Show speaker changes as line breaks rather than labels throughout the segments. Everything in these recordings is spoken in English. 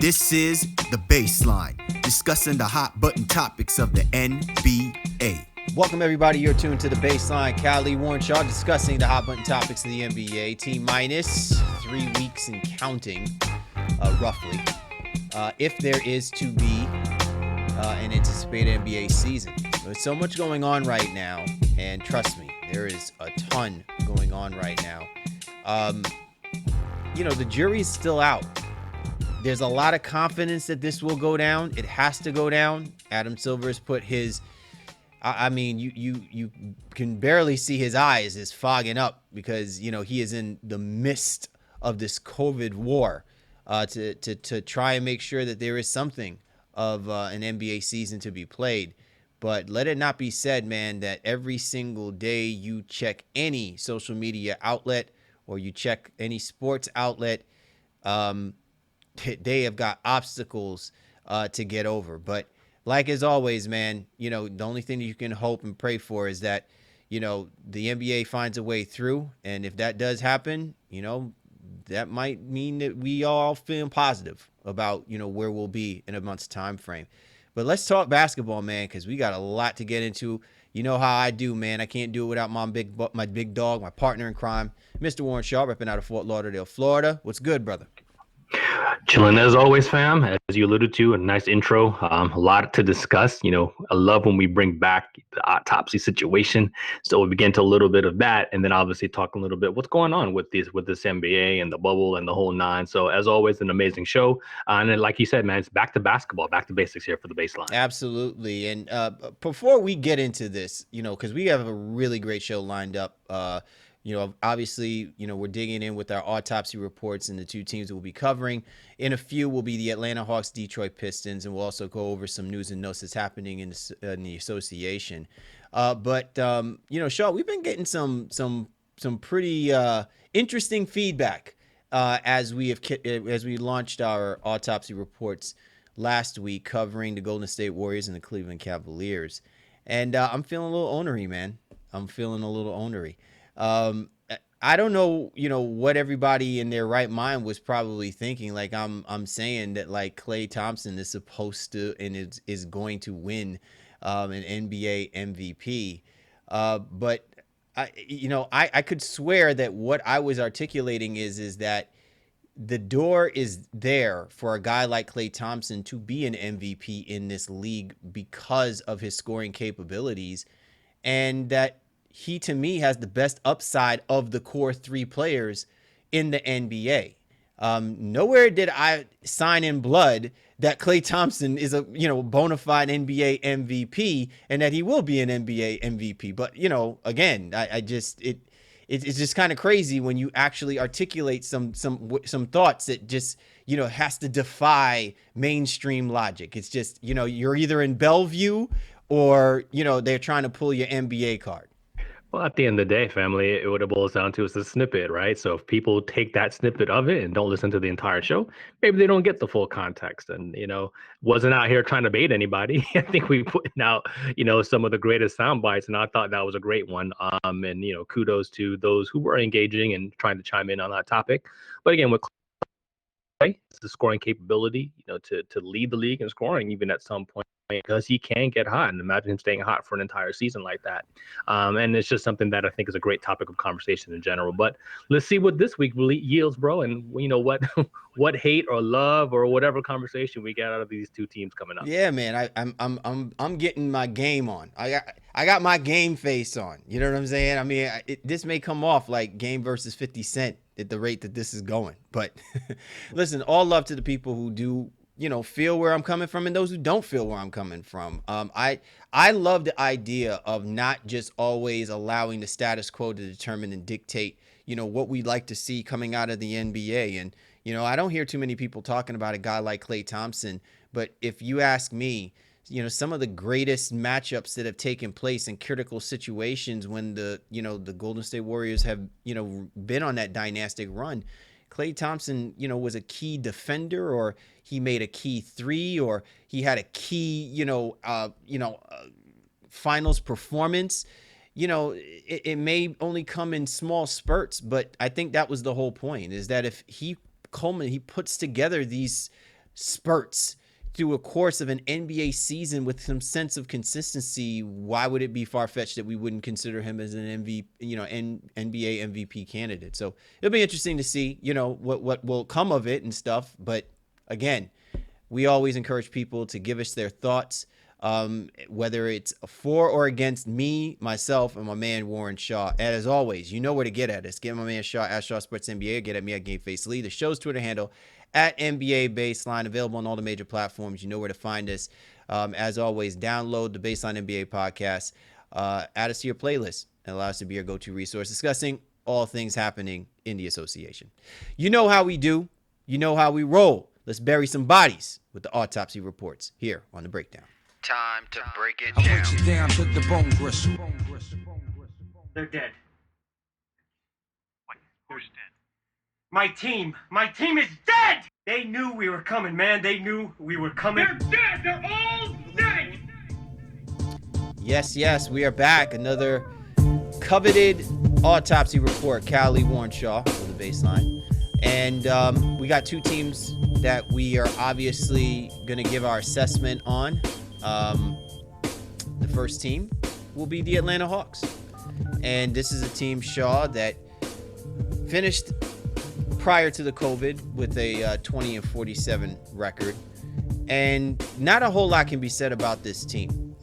This is The Baseline, discussing the hot button topics of the NBA.
Welcome, everybody. You're tuned to The Baseline. Callie Warrenshaw discussing the hot button topics of the NBA. T-minus 3 weeks and counting, roughly, if there is to be an anticipated NBA season. There's so much going on right now, and trust me, there is a ton going on right now. The jury's still out. There's a lot of confidence that this will go down. It has to go down. Adam Silver's put his, you can barely see his eyes is fogging up because, he is in the midst of this COVID war to try and make sure that there is something of an NBA season to be played. But let it not be said, man, that every single day you check any social media outlet or you check any sports outlet, they have got obstacles to get over. But like as always, man, the only thing that you can hope and pray for is that, the NBA finds a way through. And if that does happen, that might mean that we all feeling positive about, where we'll be in a month's time frame. But let's talk basketball, man, because we got a lot to get into. You know how I do, man. I can't do it without my big dog, my partner in crime, Mr. Warrenshaw, repping out of Fort Lauderdale, Florida. What's good, brother?
Chilling as always, fam. As you alluded to, a nice intro. A lot to discuss. I love when we bring back the autopsy situation. So we begin to a little bit of that, and then obviously talk a little bit what's going on with this NBA and the bubble and the whole nine. So as always, an amazing show. And then, like you said, man, it's back to basketball, back to basics here for the baseline.
Absolutely. And before we get into this, because we have a really great show lined up. Obviously, we're digging in with our autopsy reports and the two teams that we'll be covering. In a few will be the Atlanta Hawks, Detroit Pistons, and we'll also go over some news and notes that's happening in the association. Shaw, we've been getting some pretty interesting feedback as we launched our autopsy reports last week covering the Golden State Warriors and the Cleveland Cavaliers. And I'm feeling a little onery, man. I don't know, what everybody in their right mind was probably thinking. Like I'm saying that like Klay Thompson is supposed to and is going to win an NBA MVP. But I could swear that what I was articulating is that the door is there for a guy like Klay Thompson to be an MVP in this league because of his scoring capabilities, and that he, to me, has the best upside of the core three players in the NBA. Nowhere did I sign in blood that Klay Thompson is a, bona fide NBA MVP and that he will be an NBA MVP. But, again, it's just kind of crazy when you actually articulate some thoughts that just, has to defy mainstream logic. It's just, you're either in Bellevue or, they're trying to pull your NBA card.
Well, at the end of the day, family, what it boils down to is a snippet, right? So if people take that snippet of it and don't listen to the entire show, maybe they don't get the full context. And, wasn't out here trying to bait anybody. I think we put out, some of the greatest sound bites, and I thought that was a great one. And, kudos to those who were engaging and trying to chime in on that topic. But again, with Klay, it's the scoring capability, to lead the league in scoring, even at some point, because he can get hot, and imagine him staying hot for an entire season like that. And it's just something that I think is a great topic of conversation in general. But let's see what this week really yields, bro, and what hate or love or whatever conversation we get out of these two teams coming up.
Yeah, man, I'm getting my game on. I got my game face on. You know what I'm saying? I mean, this may come off like Game versus 50 Cent at the rate that this is going, but listen, all love to the people who do feel where I'm coming from and those who don't feel where I'm coming from. I love the idea of not just always allowing the status quo to determine and dictate, what we'd like to see coming out of the NBA. And, I don't hear too many people talking about a guy like Klay Thompson, but if you ask me, some of the greatest matchups that have taken place in critical situations when the Golden State Warriors have, been on that dynastic run, Klay Thompson, was a key defender, or he made a key three, or he had a key, finals performance. It may only come in small spurts, but I think that was the whole point, is that if he puts together these spurts through a course of an NBA season with some sense of consistency, why would it be far-fetched that we wouldn't consider him as an MVP, NBA MVP candidate? So it'll be interesting to see, what will come of it and stuff. But again, we always encourage people to give us their thoughts, whether it's for or against me, myself, and my man Warren Shaw. And as always, you know where to get at us. Get my man Shaw at Shaw Sports NBA, or get at me at GameFace Lee. The show's Twitter handle at NBA Baseline, available on all the major platforms. You know where to find us. As always, download the Baseline NBA podcast, add us to your playlist, and allow us to be your go-to resource discussing all things happening in the association. You know how we do. You know how we roll. Let's bury some bodies with the autopsy reports here on The Breakdown.
Time to break it
I
down.
put you down to the bone gristle.
They're dead. What? Who's dead? My team is dead! They knew we were coming, man. They knew we were coming. They're dead! They're all dead!
Yes, we are back. Another coveted autopsy report. Callie Warren Shaw for the Baseline. And we got two teams that we are obviously going to give our assessment on. The first team will be the Atlanta Hawks. And this is a team, Shaw, that finished prior to the COVID with a 20-47 record. And not a whole lot can be said about this team.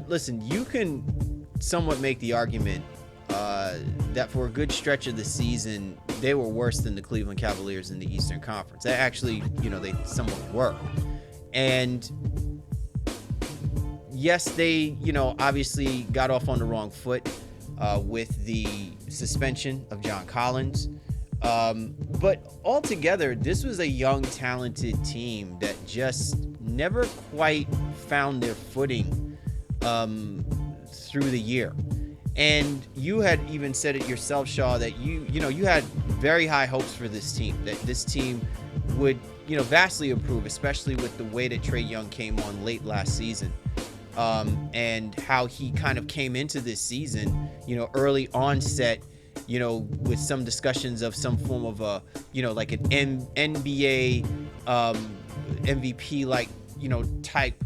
Listen, you can somewhat make the argument that for a good stretch of the season, they were worse than the Cleveland Cavaliers in the Eastern Conference. They actually, they somewhat were. And yes, they, obviously got off on the wrong foot with the suspension of John Collins. But altogether, this was a young, talented team that just never quite found their footing through the year. And you had even said it yourself, Shaw, that you had very high hopes for this team, that this team would, vastly improve, especially with the way that Trae Young came on late last season. And how he kind of came into this season, early onset, with some discussions of some form of a, like an NBA MVP, like, type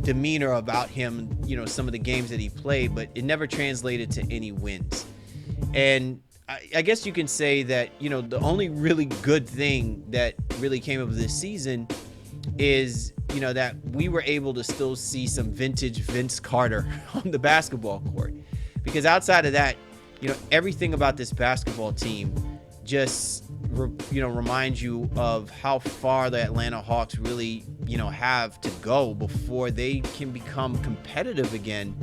demeanor about him, some of the games that he played, but it never translated to any wins. And I guess you can say that, the only really good thing that really came of this season is, that we were able to still see some vintage Vince Carter on the basketball court. Because outside of that, everything about this basketball team just, reminds you of how far the Atlanta Hawks really, have to go before they can become competitive again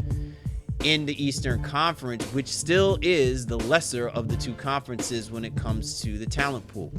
in the Eastern Conference, which still is the lesser of the two conferences when it comes to the talent pool.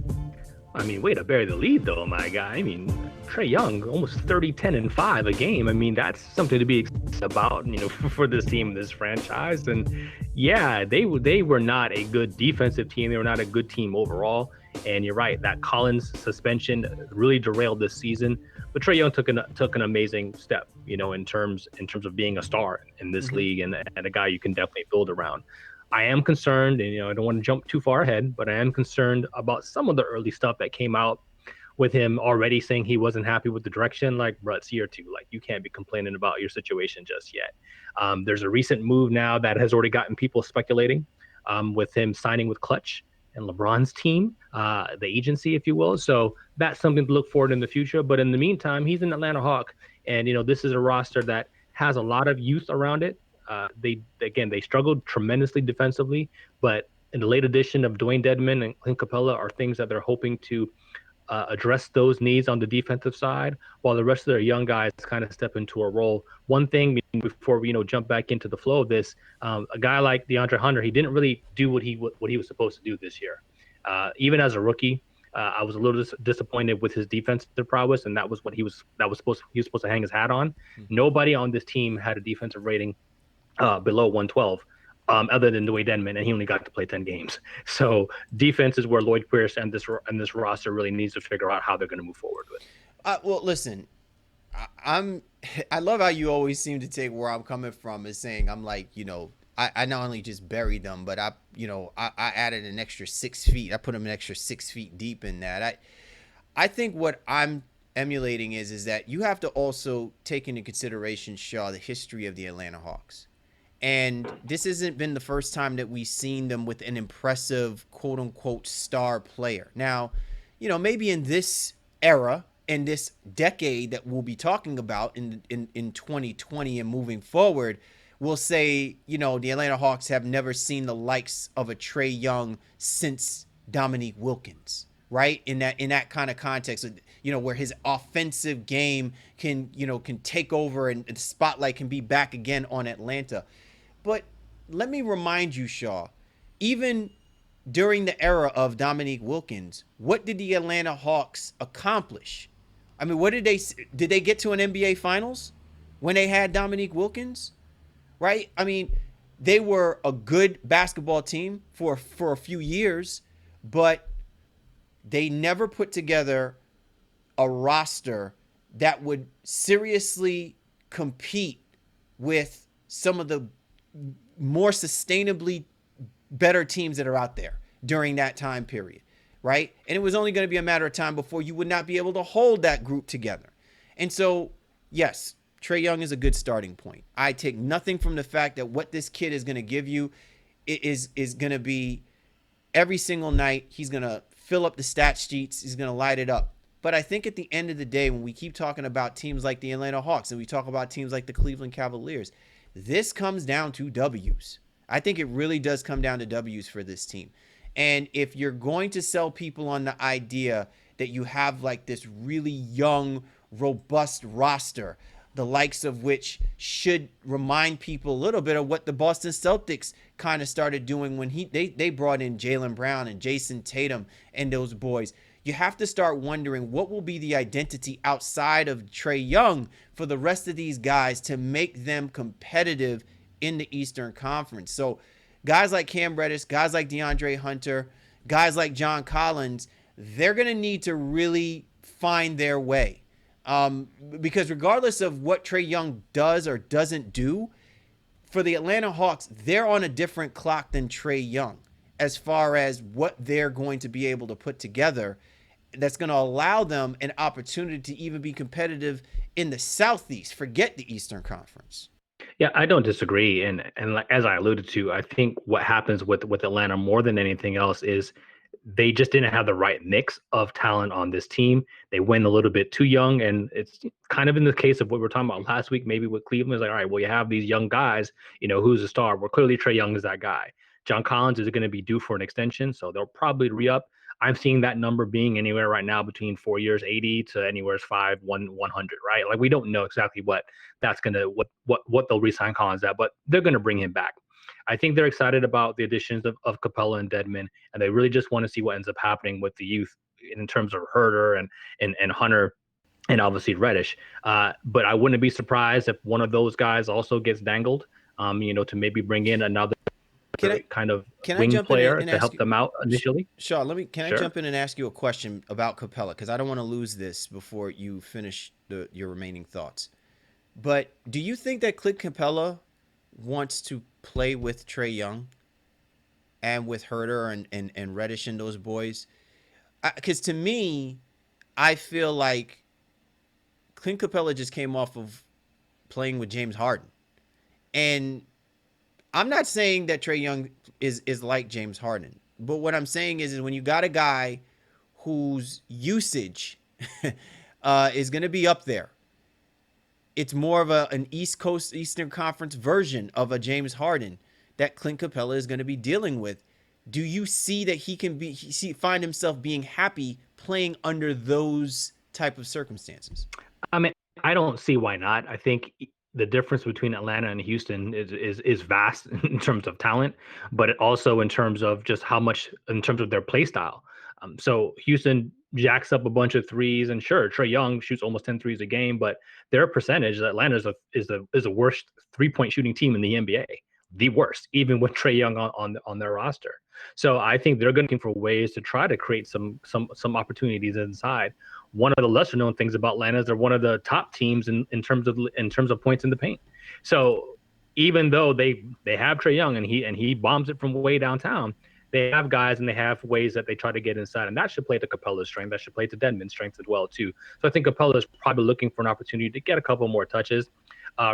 I mean, way to bury the lead, though, my guy. I mean, Trae Young, almost 30, 10, and 5 a game. I mean, that's something to be excited about, for this team, this franchise. And yeah, they were not a good defensive team. They were not a good team overall. And you're right, that Collins suspension really derailed this season. But Trae Young took an amazing step, in terms of being a star in this league and a guy you can definitely build around. I am concerned, and I don't want to jump too far ahead, but I am concerned about some of the early stuff that came out with him already saying he wasn't happy with the direction. Like, bro, it's year 2. Like, you can't be complaining about your situation just yet. There's a recent move now that has already gotten people speculating with him signing with Clutch and LeBron's team, the agency, if you will. So that's something to look forward in the future. But in the meantime, he's an Atlanta Hawk, and this is a roster that has a lot of youth around it. They struggled tremendously defensively, but in the late addition of Dwayne Dedmon and Clint Capella are things that they're hoping to address those needs on the defensive side, while the rest of their young guys kind of step into a role. One thing before we jump back into the flow of this, a guy like DeAndre Hunter, he didn't really do what he was supposed to do this year. Even as a rookie, I was a little disappointed with his defensive prowess, and that was what he was supposed to hang his hat on. Mm-hmm. Nobody on this team had a defensive rating below 112, other than Dwayne Dedmon, and he only got to play 10 games. So defense is where Lloyd Pierce and this roster really needs to figure out how they're going to move forward with.
Well, listen, I love how you always seem to take where I'm coming from as saying I'm like, I not only just buried them, but I added an extra 6 feet. I put them an extra 6 feet deep in that. I think what I'm emulating is that you have to also take into consideration, Shaw, the history of the Atlanta Hawks. And this hasn't been the first time that we've seen them with an impressive quote unquote star player. Now, maybe in this era, in this decade that we'll be talking about in 2020 and moving forward, we'll say, the Atlanta Hawks have never seen the likes of a Trae Young since Dominique Wilkins, right? In that kind of context, where his offensive game can take over and the spotlight can be back again on Atlanta. But let me remind you, Shaw, even during the era of Dominique Wilkins, what did the Atlanta Hawks accomplish? I mean, what did they get to an NBA Finals when they had Dominique Wilkins? Right? I mean, they were a good basketball team for a few years, but they never put together a roster that would seriously compete with some of the more sustainably better teams that are out there during that time period, right? And it was only going to be a matter of time before you would not be able to hold that group together. And so, yes, Trae Young is a good starting point. I take nothing from the fact that what this kid is going to give you is going to be every single night. He's going to fill up the stat sheets. He's going to light it up. But I think at the end of the day, when we keep talking about teams like the Atlanta Hawks and we talk about teams like the Cleveland Cavaliers, this comes down to W's. I think it really does come down to W's for this team. And if you're going to sell people on the idea that you have like this really young, robust roster, the likes of which should remind people a little bit of what the Boston Celtics kind of started doing when they brought in Jaylen Brown and Jason Tatum and those boys. You have to start wondering what will be the identity outside of Trae Young for the rest of these guys to make them competitive in the Eastern Conference. So guys like Cam Reddish, guys like DeAndre Hunter, guys like John Collins, they're going to need to really find their way. Because regardless of what Trae Young does or doesn't do, for the Atlanta Hawks, they're on a different clock than Trae Young as far as what they're going to be able to put together that's going to allow them an opportunity to even be competitive in the Southeast. Forget the Eastern Conference.
Yeah, I don't disagree. And like, as I alluded to, I think what happens with Atlanta more than anything else is they just didn't have the right mix of talent on this team. They went a little bit too young, and it's kind of in the case of what we were talking about last week, maybe with Cleveland. It's like, all right, well, you have these young guys, who's a star? Well, clearly Trae Young is that guy. John Collins is going to be due for an extension, so they'll probably re-up. I'm seeing that number being anywhere right now between 4 years, 80 to anywhere 100, right? Like we don't know exactly what that's going to, what they'll re-sign Collins at, but they're going to bring him back. I think they're excited about the additions of Capella and Dedmon, and they really just want to see what ends up happening with the youth in terms of Herter and Hunter and obviously Reddish. But I wouldn't be surprised if one of those guys also gets dangled, to maybe bring in another kind of wing player to help them out initially.
Shaw, can I jump in and ask you a question about Capella? Because I don't want to lose this before you finish your remaining thoughts. But do you think that Clint Capella wants to play with Trae Young and with Herter and Reddish and those boys? Because to me, I feel like Clint Capella just came off of playing with James Harden. And I'm not saying that Trae Young is like James Harden, but what I'm saying is when you got a guy whose usage is going to be up there, it's more of an East Coast Eastern Conference version of a James Harden that Clint Capella is going to be dealing with. Do you see that he can find himself being happy playing under those type of circumstances?
I mean, I don't see why not. I think the difference between Atlanta and Houston is vast in terms of talent, but also in terms of just how much in terms of their play style. So Houston jacks up a bunch of threes, and sure, Trae Young shoots almost 10 threes a game, but their percentage, Atlanta is the worst 3-point shooting team in the NBA, the worst, even with Trae Young on their roster. So I think they're looking for ways to try to create some opportunities inside. One of the lesser known things about Atlanta is they're one of the top teams in terms of points in the paint. So even though they have Trae Young and he bombs it from way downtown, they have guys and they have ways that they try to get inside, and that should play to Capella's strength. That should play to Denman's strength as well too. So I think Capella is probably looking for an opportunity to get a couple more touches,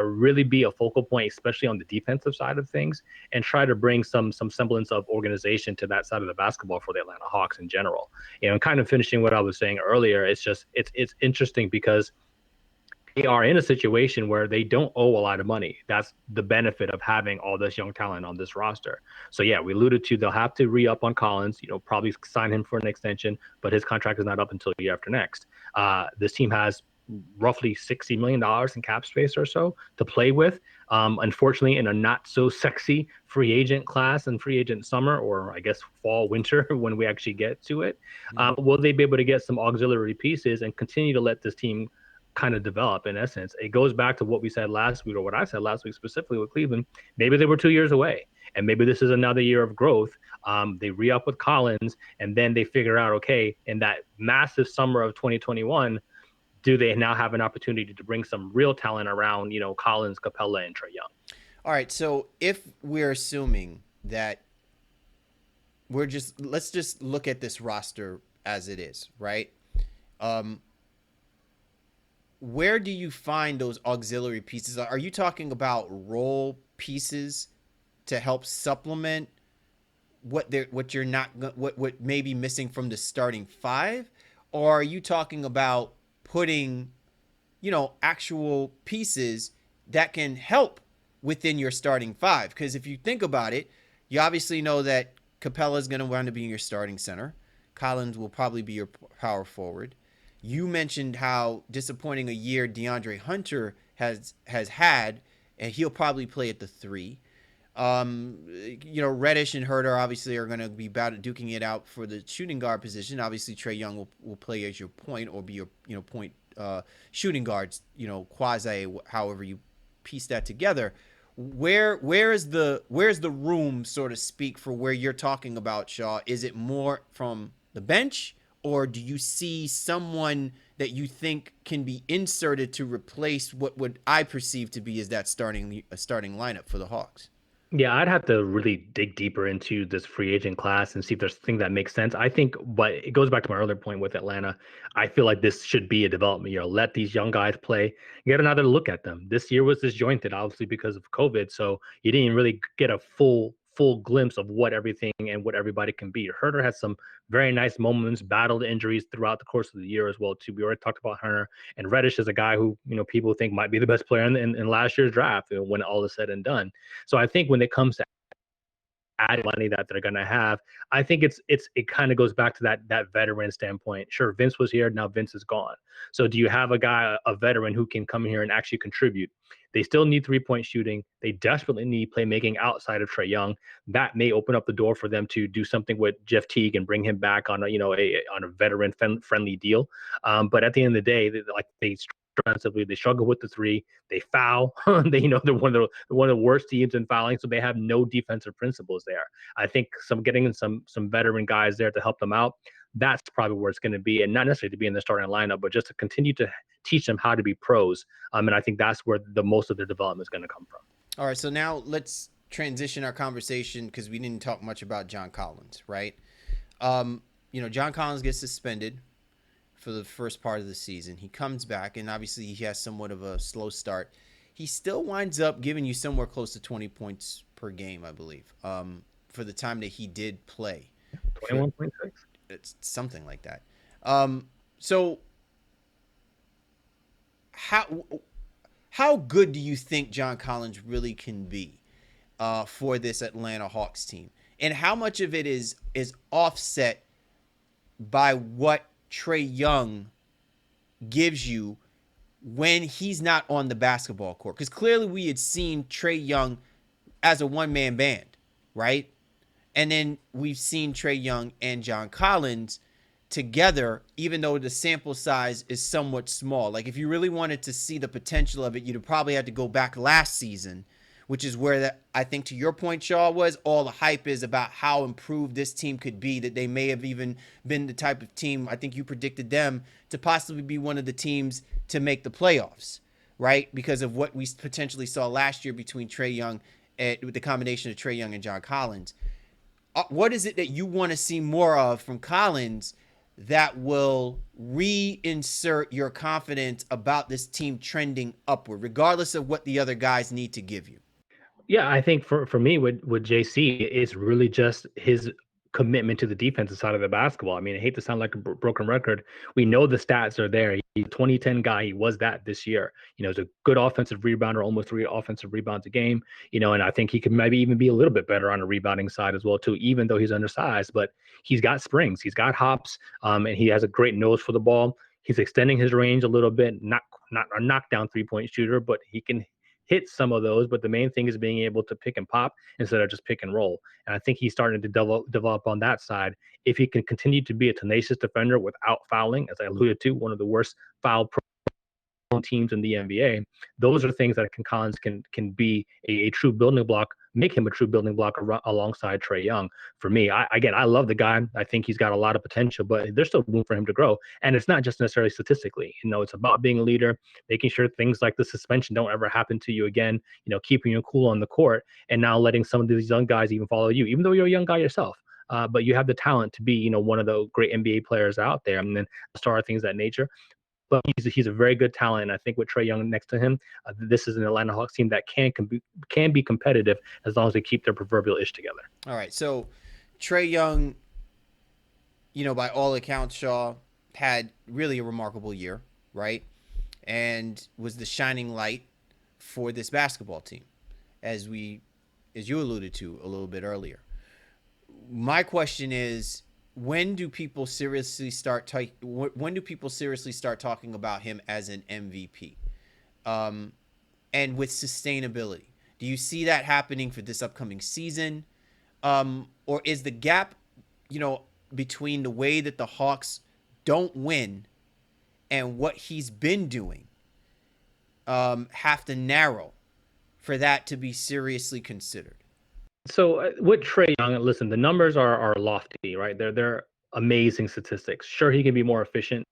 really be a focal point, especially on the defensive side of things, and try to bring some semblance of organization to that side of the basketball for the Atlanta Hawks in general. And kind of finishing what I was saying earlier, it's interesting because they are in a situation where they don't owe a lot of money. That's the benefit of having all this young talent on this roster. So yeah, we alluded to they'll have to re-up on Collins, probably sign him for an extension, but his contract is not up until the year after next. This team has roughly $60 million in cap space or so to play with. Unfortunately, in a not so sexy free agent class and free agent summer, or I guess fall, winter, when we actually get to it, will they be able to get some auxiliary pieces and continue to let this team kind of develop? In essence, it goes back to what we said last week, or what I said last week specifically with Cleveland. Maybe they were 2 years away, and maybe this is another year of growth. They re-up with Collins, and then they figure out, okay, in that massive summer of 2021, do they now have an opportunity to bring some real talent around, Collins, Capella, and Trae Young?
All right, so if we're assuming that let's just look at this roster as it is, right? Where do you find those auxiliary pieces? Are you talking about role pieces to help supplement what may be missing from the starting five? Or are you talking about putting, actual pieces that can help within your starting five? Because if you think about it, you obviously know that Capella is going to wind up being your starting center. Collins will probably be your power forward. You mentioned how disappointing a year DeAndre Hunter has had, and he'll probably play at the 3. Reddish and Herter obviously are going to be duking it out for the shooting guard position. Obviously, Trae Young will play as your point, or be your point shooting guards, quasi, however you piece that together. Where's the room, so to speak, for where you're talking about, Shaw? Is it more from the bench, or do you see someone that you think can be inserted to replace what would I perceive to be as that starting lineup for the Hawks?
Yeah, I'd have to really dig deeper into this free agent class and see if there's something that makes sense. I think, but it goes back to my earlier point with Atlanta. I feel like this should be a development year. Let these young guys play, get another look at them. This year was disjointed, obviously, because of COVID. So you didn't really get a full glimpse of what everything and what everybody can be. Herter has some very nice moments, battled injuries throughout the course of the year as well, too. We already talked about Hunter, and Reddish is a guy who, people think might be the best player in last year's draft, when all is said and done. So I think when it comes to adding money that they're going to have, I think it kind of goes back to that veteran standpoint. Sure, Vince was here, now Vince is gone. So do you have a veteran who can come here and actually contribute? They still need 3-point shooting. They desperately need playmaking outside of Trae Young. That may open up the door for them to do something with Jeff Teague and bring him back on a veteran friendly deal. But at the end of the day, defensively, they struggle with the 3. They foul. They're one of the worst teams in fouling, so they have no defensive principles there. I think getting in some veteran guys there to help them out, that's probably where it's going to be, and not necessarily to be in the starting lineup, but just to continue to teach them how to be pros. And I think that's where the most of their development is going to come from.
All right, so now let's transition our conversation, because we didn't talk much about John Collins, right? John Collins gets suspended for the first part of the season. He comes back, and obviously he has somewhat of a slow start. He still winds up giving you somewhere close to 20 points per game, I believe, for the time that he did play.
21.6.
It's something like that. So how good do you think John Collins really can be for this Atlanta Hawks team? And how much of it is offset by what Trae Young gives you when he's not on the basketball court? Because clearly we had seen Trae Young as a one-man band, right? And then we've seen Trae Young and John Collins together, even though the sample size is somewhat small. Like, if you really wanted to see the potential of it, you'd probably have to go back last season, which is where I think, to your point, Shaw, was all the hype is about how improved this team could be, that they may have even been the type of team, I think you predicted them to possibly be one of the teams to make the playoffs, right? Because of what we potentially saw last year between Trae Young, with the combination of Trae Young and John Collins. what is it that you want to see more of from Collins that will reinsert your confidence about this team trending upward, regardless of what the other guys need to give you?
Yeah, I think for me with JC, it's really just his commitment to the defensive side of the basketball. I mean, I hate to sound like a broken record. We know the stats are there. He's a 2010 guy. He was that this year. He's a good offensive rebounder, almost 3 offensive rebounds a game. And I think he could maybe even be a little bit better on the rebounding side as well too, even though he's undersized. But he's got springs, he's got hops, and he has a great nose for the ball. He's extending his range a little bit, not a knockdown 3-point shooter, but he can hit some of those, but the main thing is being able to pick and pop instead of just pick and roll. And I think he's starting to develop on that side. If he can continue to be a tenacious defender without fouling, as I alluded to, one of the worst foul teams in the NBA, those are things that Collins can be a true building block, make him a true building block alongside Trae Young. For me, I love the guy. I think he's got a lot of potential, but there's still room for him to grow. And it's not just necessarily statistically. It's about being a leader, making sure things like the suspension don't ever happen to you again. Keeping you cool on the court, and now letting some of these young guys even follow you, even though you're a young guy yourself. But you have the talent to be, one of the great NBA players out there. And then star things of that nature. But he's a very good talent, and I think with Trae Young next to him, this is an Atlanta Hawks team that can be competitive as long as they keep their proverbial ish together.
All right, so Trae Young, by all accounts, Shaw had really a remarkable year, right? And was the shining light for this basketball team, as you alluded to a little bit earlier. My question is, when do people seriously start talking about him as an MVP, and with sustainability? Do you see that happening for this upcoming season, or is the gap, between the way that the Hawks don't win and what he's been doing, have to narrow for that to be seriously considered?
So with Trae Young, listen, the numbers are lofty, right? They're amazing statistics. Sure, he can be more efficient.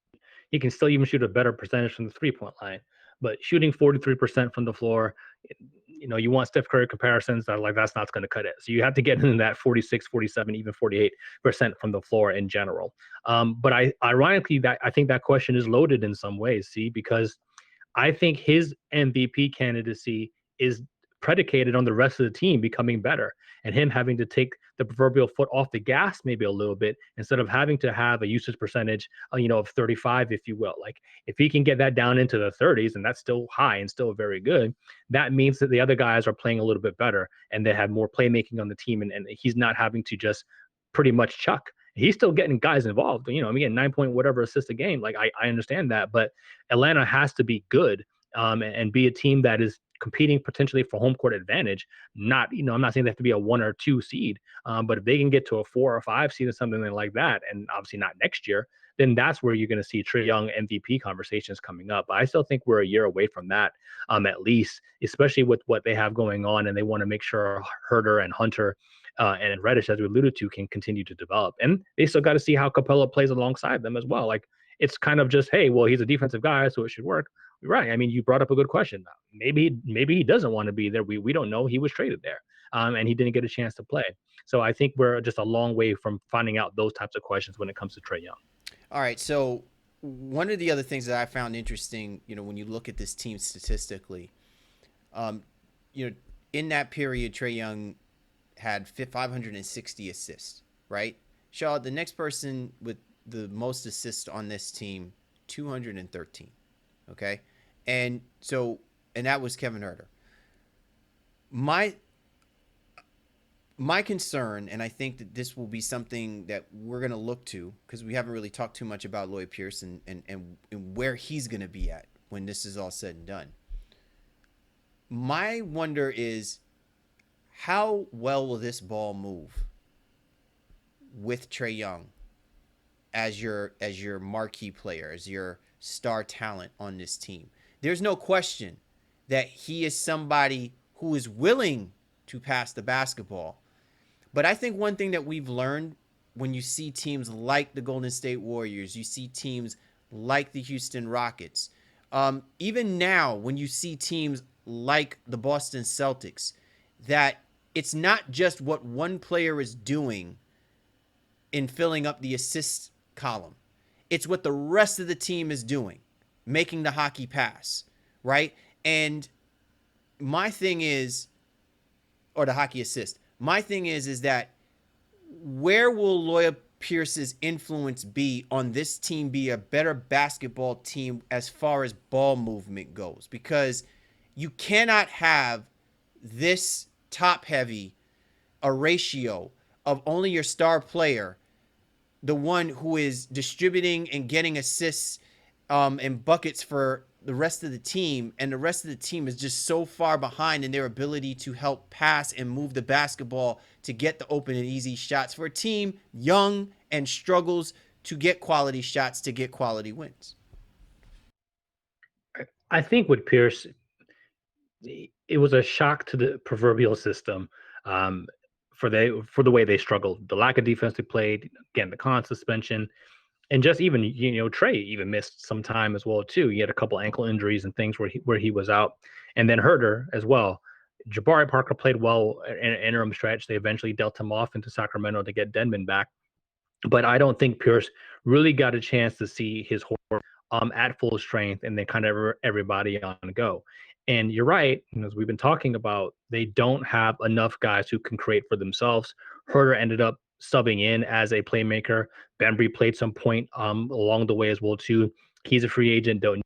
He can still even shoot a better percentage from the 3-point line, but shooting 43% from the floor, you want Steph Curry comparisons, that's not going to cut it. So you have to get in that 46, 47, even 48% from the floor in general. But ironically, I think that question is loaded in some ways, because I think his MVP candidacy is predicated on the rest of the team becoming better and him having to take the proverbial foot off the gas maybe a little bit instead of having to have a usage percentage, of 35, if you will. Like if he can get that down into the 30s, and that's still high and still very good, that means that the other guys are playing a little bit better and they have more playmaking on the team, and he's not having to just pretty much chuck. He's still getting guys involved. Again, 9 point whatever assists a game. Like I understand that, but Atlanta has to be good, and be a team that is competing potentially for home court advantage. Not, I'm not saying they have to be a 1 or 2 seed, but if they can get to a 4 or 5 seed or something like that, and obviously not next year, then that's where you're going to see Trae Young MVP conversations coming up. But I still think we're a year away from that, at least, especially with what they have going on, and they want to make sure Herter and Hunter and Reddish, as we alluded to, can continue to develop. And they still got to see how Capella plays alongside them as well. Like it's kind of just, hey, well, he's a defensive guy, so it should work. Right. I mean, you brought up a good question. Maybe he doesn't want to be there. We don't know. He was traded there, and he didn't get a chance to play. So I think we're just a long way from finding out those types of questions when it comes to Trae Young.
All right. So one of the other things that I found interesting, when you look at this team statistically, in that period, Trae Young had 560 assists, right? Shaw, the next person with the most assists on this team, 213. Okay. And that was Kevin Herter. My concern, and I think that this will be something that we're going to look to, because we haven't really talked too much about Lloyd Pierce and where he's going to be at when this is all said and done. My wonder is, how well will this ball move with Trae Young as your marquee player, as your star talent on this team? There's no question that he is somebody who is willing to pass the basketball. But I think one thing that we've learned when you see teams like the Golden State Warriors, you see teams like the Houston Rockets, even now when you see teams like the Boston Celtics, that it's not just what one player is doing in filling up the assist column. It's what the rest of the team is doing, making the hockey pass, right? And my thing is, or the hockey assist. My thing is that where will Lloyd Pierce's influence be on this team be a better basketball team as far as ball movement goes? Because you cannot have this top heavy a ratio of only your star player, the one who is distributing and getting assists and buckets for the rest of the team, and the rest of the team is just so far behind in their ability to help pass and move the basketball to get the open and easy shots for a team young and struggles to get quality shots to get quality wins.
I think with Pierce, it was a shock to the proverbial system for the way they struggled, the lack of defense they played, again, the con suspension. And just even, Trey even missed some time as well too. He had a couple ankle injuries and things where he was out, and then Herter as well. Jabari Parker played well in an interim stretch. They eventually dealt him off into Sacramento to get Denman back, but I don't think Pierce really got a chance to see his horse at full strength, and then kind of everybody on go. And you're right, as we've been talking about, they don't have enough guys who can create for themselves. Herter ended up subbing in as a playmaker. Bembry played some point along the way as well too. He's a free agent. Don't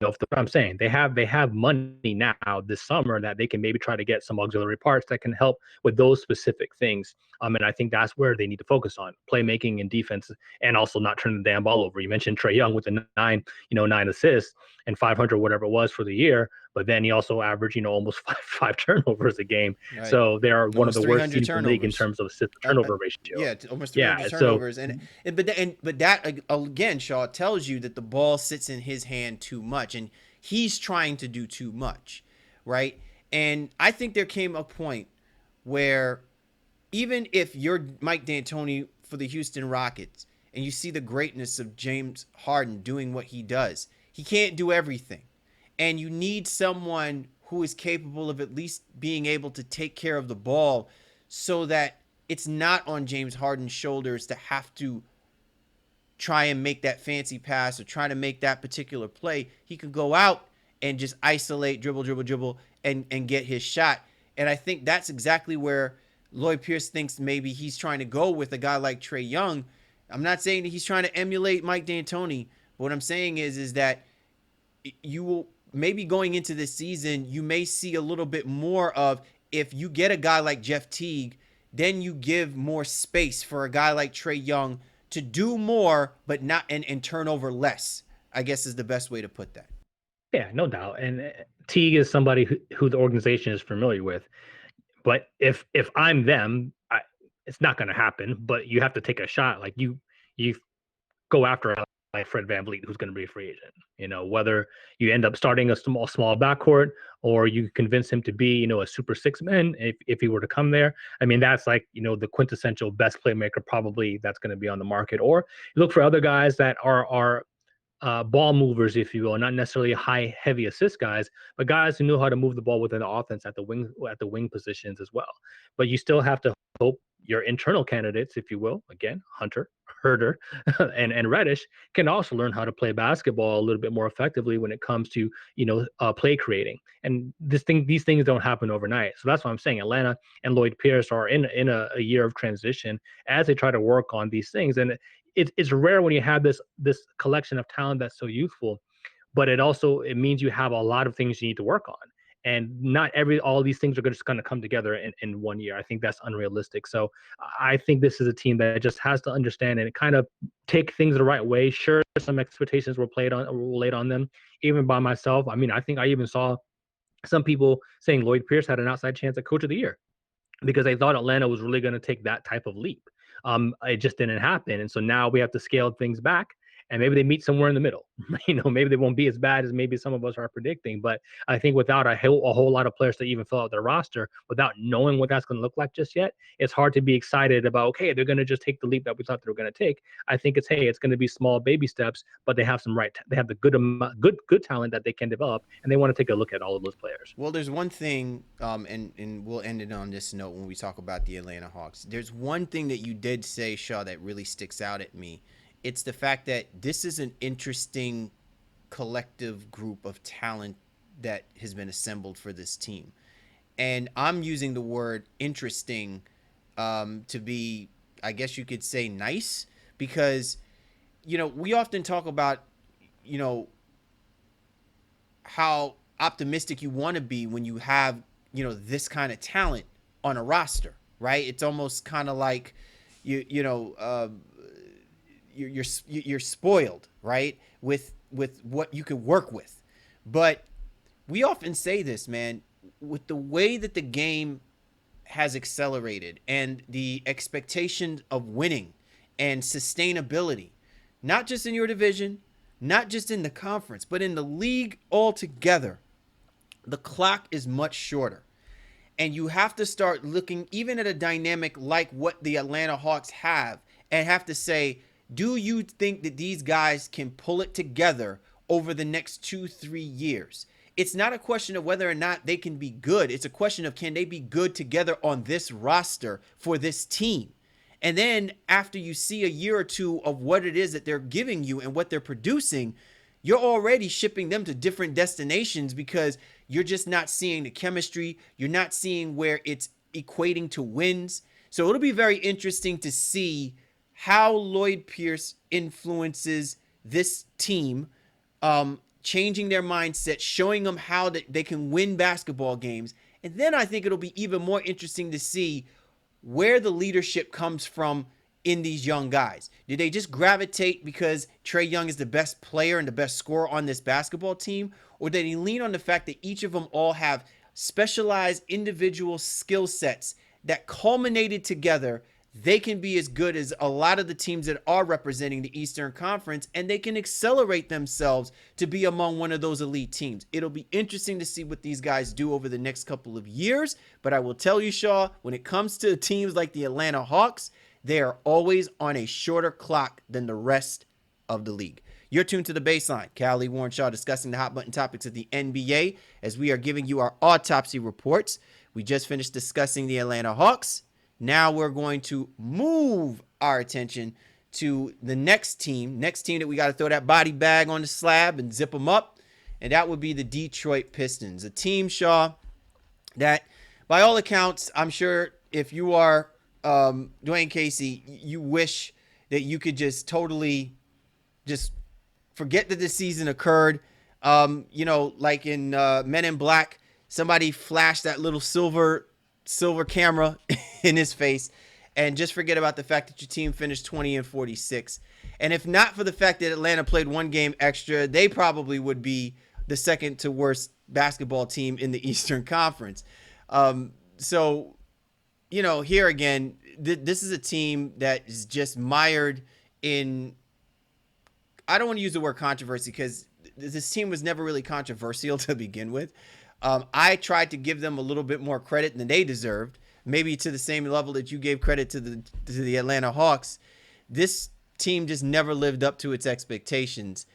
know if I'm saying they have money now this summer that they can maybe try to get some auxiliary parts that can help with those specific things. And I think that's where they need to focus on playmaking and defense, and also not turning the damn ball over. You mentioned Trae Young with the nine assists and 500 whatever it was for the year, but then he also averaged almost five turnovers a game. Right. So they are one of the worst teams in the league in terms of assist turnover ratio.
Yeah, almost 300 turnovers. But that again, Shaw, tells you that the ball sits in his hand too much, and he's trying to do too much, right? And I think there came a point where even if you're Mike D'Antoni for the Houston Rockets and you see the greatness of James Harden doing what he does, he can't do everything. And you need someone who is capable of at least being able to take care of the ball so that it's not on James Harden's shoulders to have to try and make that fancy pass or try to make that particular play. He could go out and just isolate, dribble, and get his shot. And I think that's exactly where Lloyd Pierce thinks maybe he's trying to go with a guy like Trae Young. I'm not saying that he's trying to emulate Mike D'Antoni, but what I'm saying is that you will maybe going into this season, you may see a little bit more of, if you get a guy like Jeff Teague, then you give more space for a guy like Trae Young to do more, but not and turn over less, I guess is the best way to put that.
Yeah, no doubt. And Teague is somebody who the organization is familiar with. But if I'm them, it's not going to happen. But you have to take a shot. Like you go after like Fred VanVleet, who's going to be a free agent. Whether you end up starting a small backcourt, or you convince him to be a super six man if he were to come there. I mean, that's like the quintessential best playmaker probably that's going to be on the market. Or you look for other guys that are ball movers, if you will, not necessarily high, heavy assist guys, but guys who know how to move the ball within the offense at the wing positions as well. But you still have to hope your internal candidates, if you will, again, Hunter, Herter, and Reddish, can also learn how to play basketball a little bit more effectively when it comes to play creating. And these things don't happen overnight. So that's why I'm saying Atlanta and Lloyd Pierce are in a year of transition as they try to work on these things. And it's rare when you have this collection of talent that's so youthful, but it means you have a lot of things you need to work on, and not all these things are just going to come together in 1 year. I think that's unrealistic. So I think this is a team that just has to understand and kind of take things the right way. Sure, some expectations were laid on them, even by myself. I mean, I think I even saw some people saying Lloyd Pierce had an outside chance at Coach of the Year because they thought Atlanta was really going to take that type of leap. It just didn't happen. And so now we have to scale things back and maybe they meet somewhere in the middle. Maybe they won't be as bad as maybe some of us are predicting. But I think without a whole lot of players to even fill out their roster, without knowing what that's going to look like just yet, it's hard to be excited about, okay, they're going to just take the leap that we thought they were going to take. I think it's going to be small baby steps, but they have they have the good talent that they can develop, and they want to take a look at all of those players.
Well, there's one thing, and we'll end it on this note when we talk about the Atlanta Hawks. There's one thing that you did say, Shaw, that really sticks out at me. It's the fact that this is an interesting collective group of talent that has been assembled for this team. And I'm using the word interesting to be, I guess you could say, nice, because, we often talk about, how optimistic you want to be when you have, this kind of talent on a roster, right? It's almost kind of like, you're spoiled, right? With what you can work with. But we often say this, man, with the way that the game has accelerated and the expectation of winning and sustainability, not just in your division, not just in the conference, but in the league altogether, the clock is much shorter. And you have to start looking even at a dynamic like what the Atlanta Hawks have and have to say, do you think that these guys can pull it together over the next 2-3 years? It's not a question of whether or not they can be good. It's a question of, can they be good together on this roster for this team? And then after you see a year or two of what it is that they're giving you and what they're producing, you're already shipping them to different destinations because you're just not seeing the chemistry. You're not seeing where it's equating to wins. So it'll be very interesting to see how Lloyd Pierce influences this team, changing their mindset, showing them how they can win basketball games. And then I think it'll be even more interesting to see where the leadership comes from in these young guys. Do they just gravitate because Trae Young is the best player and the best scorer on this basketball team? Or do they lean on the fact that each of them all have specialized individual skill sets that culminated together? They can be as good as a lot of the teams that are representing the Eastern Conference, and they can accelerate themselves to be among one of those elite teams. It'll be interesting to see what these guys do over the next couple of years, but I will tell you, Shaw, when it comes to teams like the Atlanta Hawks, they are always on a shorter clock than the rest of the league. You're tuned to The Baseline. Callie Warren Shaw discussing the hot button topics of the NBA as we are giving you our autopsy reports. We just finished discussing the Atlanta Hawks. Now we're going to move our attention to the next team that we got to throw that body bag on the slab and zip them up, and that would be the Detroit Pistons, a team, Shaw, that by all accounts, I'm sure if you are Dwayne Casey, you wish that you could just totally just forget that this season occurred. Like in Men in Black, somebody flashed that little silver camera in his face and just forget about the fact that your team finished 20-46. And if not for the fact that Atlanta played one game extra, they probably would be the second to worst basketball team in the Eastern Conference. So, here again, this is a team that is just mired in, I don't want to use the word controversy because this team was never really controversial to begin with. I tried to give them a little bit more credit than they deserved, maybe to the same level that you gave credit to the Atlanta Hawks. This team just never lived up to its expectations.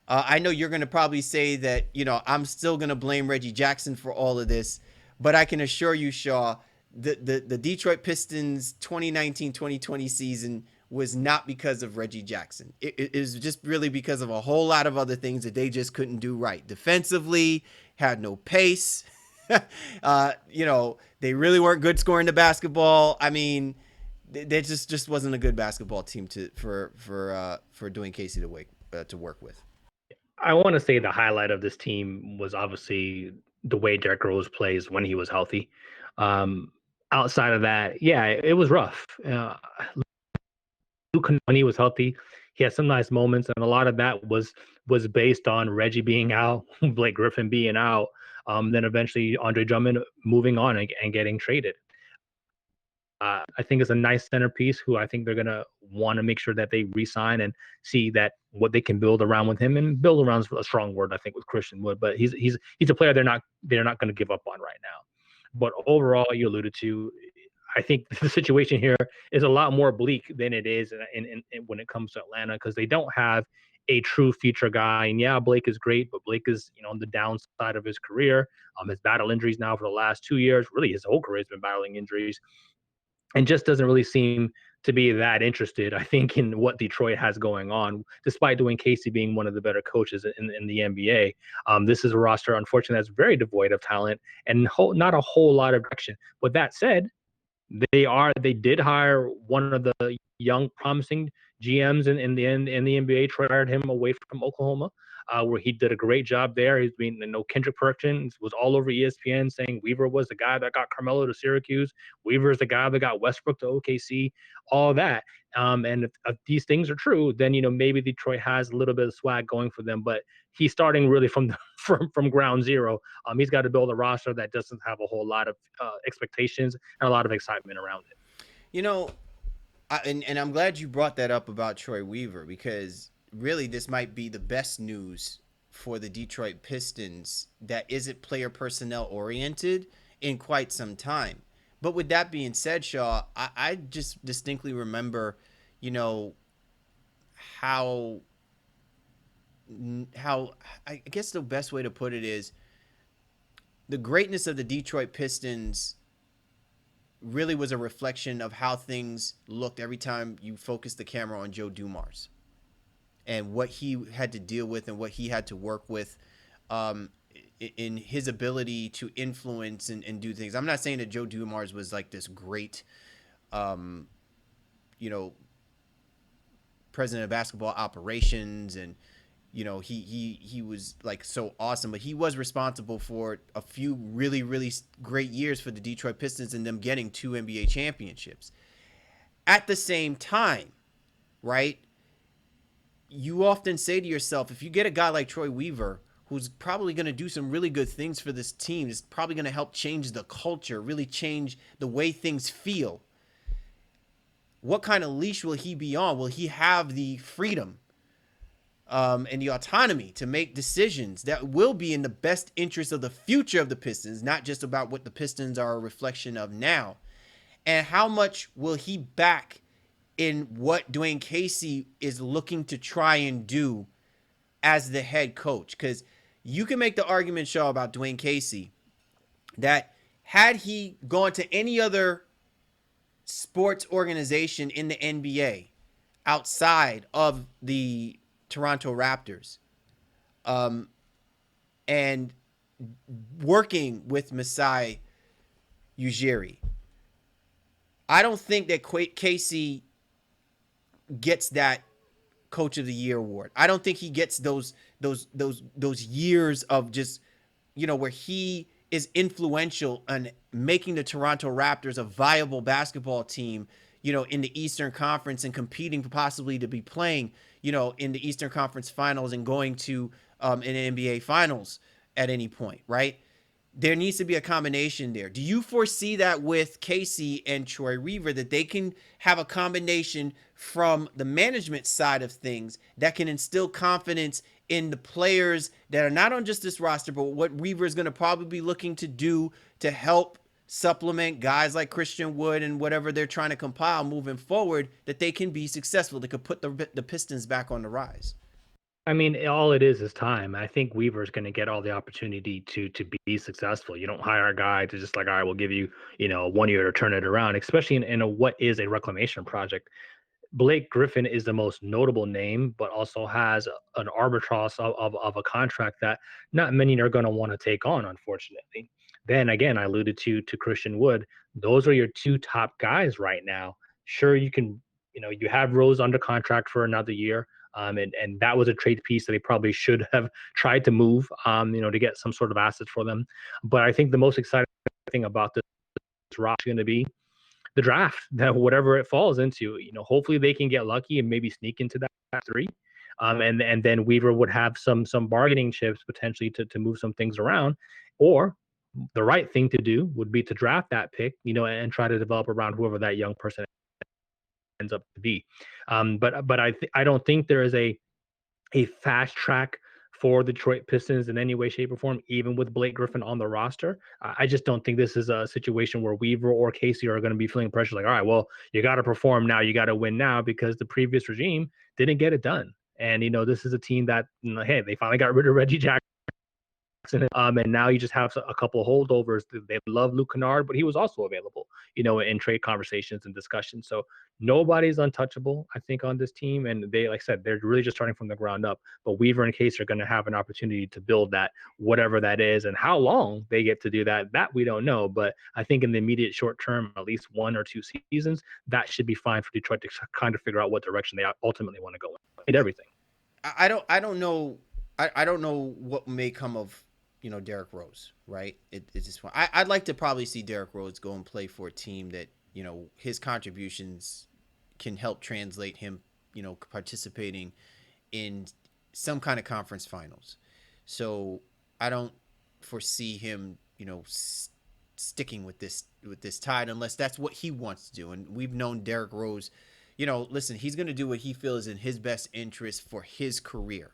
I know you're going to probably say that, I'm still going to blame Reggie Jackson for all of this, but I can assure you, Shaw, the Detroit Pistons 2019-2020 season was not because of Reggie Jackson. It was just really because of a whole lot of other things that they just couldn't do right. Defensively, had no pace. They really weren't good scoring the basketball. I mean, they just wasn't a good basketball team for Dwayne Casey to work with.
I want to say the highlight of this team was obviously the way Derrick Rose plays when he was healthy. Outside of that, yeah, it was rough. When he was healthy, he had some nice moments, and a lot of that was based on Reggie being out, Blake Griffin being out, then eventually Andre Drummond moving on and getting traded. I think is a nice centerpiece who I think they're going to want to make sure that they re-sign and see that what they can build around with him, and build around is a strong word, I think, with Christian Wood, but he's a player they're not going to give up on right now. But overall, you alluded to, I think the situation here is a lot more bleak than it is when it comes to Atlanta, because they don't have a true feature guy. And yeah, Blake is great, but Blake is, on the downside of his career. Has battled injuries now for the last 2 years. Really, his whole career has been battling injuries, and just doesn't really seem to be that interested, I think, in what Detroit has going on, despite Dwayne Casey being one of the better coaches in the NBA. This is a roster, unfortunately, that's very devoid of talent and not a whole lot of direction. With that said, they did hire one of the young promising GMs in the NBA. Troy hired him away from Oklahoma, where he did a great job there. He's been, Kendrick Perkins was all over ESPN saying Weaver was the guy that got Carmelo to Syracuse. Weaver is the guy that got Westbrook to OKC, all that. And if these things are true, then, maybe Detroit has a little bit of swag going for them, but he's starting really from from ground zero. He's got to build a roster that doesn't have a whole lot of expectations and a lot of excitement around it.
And I'm glad you brought that up about Troy Weaver, because really this might be the best news for the Detroit Pistons that isn't player personnel oriented in quite some time. But with that being said, Shaw, I just distinctly remember, how I guess the best way to put it is the greatness of the Detroit Pistons really was a reflection of how things looked every time you focused the camera on Joe Dumars and what he had to deal with and what he had to work with in his ability to influence and do things. I'm not saying that Joe Dumars was like this great, president of basketball operations, and he was like so awesome, but he was responsible for a few really, really great years for the Detroit Pistons and them getting 2 NBA championships. At the same time, right, you often say to yourself, if you get a guy like Troy Weaver, who's probably going to do some really good things for this team, is probably going to help change the culture, really change the way things feel, what kind of leash will he be on? Will he have the freedom and the autonomy to make decisions that will be in the best interest of the future of the Pistons, not just about what the Pistons are a reflection of now? And how much will he back in what Dwayne Casey is looking to try and do as the head coach? Because you can make the argument, Shaw, about Dwayne Casey that had he gone to any other sports organization in the NBA outside of the Toronto Raptors, and working with Masai Ujiri, I don't think that Casey gets that Coach of the Year award. I don't think he gets those years of just, where he is influential in making the Toronto Raptors a viable basketball team, in the Eastern Conference and competing possibly to be playing, in the Eastern Conference Finals and going to an NBA Finals at any point, right? There needs to be a combination there. Do you foresee that with Casey and Troy Weaver, that they can have a combination from the management side of things that can instill confidence in the players that are not on just this roster, but what Weaver is going to probably be looking to do to help supplement guys like Christian Wood and whatever they're trying to compile moving forward, that they can be successful, they could put the Pistons back on the rise?
I mean, all it is time. I think Weaver's going to get all the opportunity to be successful. You don't hire a guy to just like, all right, we'll give you, 1 year to turn it around, especially in what is a reclamation project. Blake Griffin is the most notable name, but also has an arbitrage of a contract that not many are going to want to take on, unfortunately. Then again, I alluded to Christian Wood. Those are your 2 top guys right now. Sure, you can, you have Rose under contract for another year. And that was a trade piece that they probably should have tried to move, to get some sort of assets for them. But I think the most exciting thing about this roster is going to be the draft, that whatever it falls into, hopefully they can get lucky and maybe sneak into that 3. And then Weaver would have some bargaining chips potentially to move some things around, or the right thing to do would be to draft that pick, and try to develop around whoever that young person ends up to be. But I don't think there is a fast track for the Detroit Pistons in any way, shape, or form, even with Blake Griffin on the roster. I just don't think this is a situation where Weaver or Casey are going to be feeling pressure like, all right, well, you got to perform now, you got to win now, because the previous regime didn't get it done. And, this is a team that, hey, they finally got rid of Reggie Jackson. And now you just have a couple of holdovers. They love Luke Kennard, but he was also available, in trade conversations and discussions. So nobody's untouchable, I think, on this team. And they, like I said, they're really just starting from the ground up. But Weaver and Case are going to have an opportunity to build that, whatever that is, and how long they get to do that we don't know. But I think in the immediate short term, at least 1 or 2 seasons, that should be fine for Detroit to kind of figure out what direction they ultimately want to go in. Everything.
I don't know. I don't know what may come of Derrick Rose, right? It's just fun. I'd like to probably see Derrick Rose go and play for a team that, his contributions can help translate him, participating in some kind of conference finals. So I don't foresee him, sticking with this tide unless that's what he wants to do. And we've known Derrick Rose, listen, he's going to do what he feels in his best interest for his career.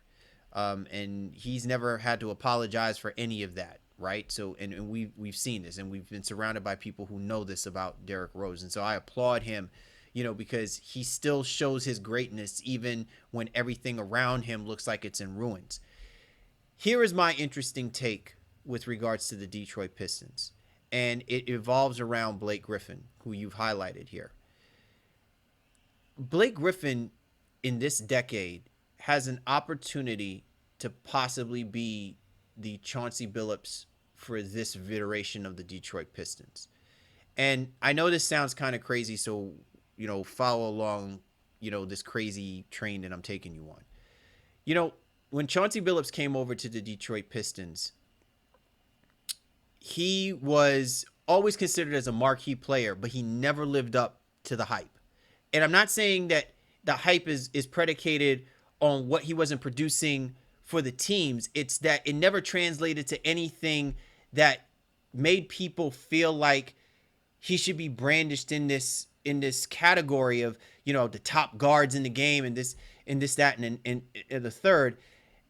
And he's never had to apologize for any of that, right? So, and we've seen this, and we've been surrounded by people who know this about Derrick Rose. And so I applaud him, because he still shows his greatness even when everything around him looks like it's in ruins. Here is my interesting take with regards to the Detroit Pistons, and it evolves around Blake Griffin, who you've highlighted here. Blake Griffin in this decade has an opportunity to possibly be the Chauncey Billups for this iteration of the Detroit Pistons. And I know this sounds kind of crazy, so, follow along, this crazy train that I'm taking you on. When Chauncey Billups came over to the Detroit Pistons, he was always considered as a marquee player, but he never lived up to the hype. And I'm not saying that the hype is predicated on what he wasn't producing for the teams. It's that it never translated to anything that made people feel like he should be brandished in this category of, the top guards in the game and this, that, and the third.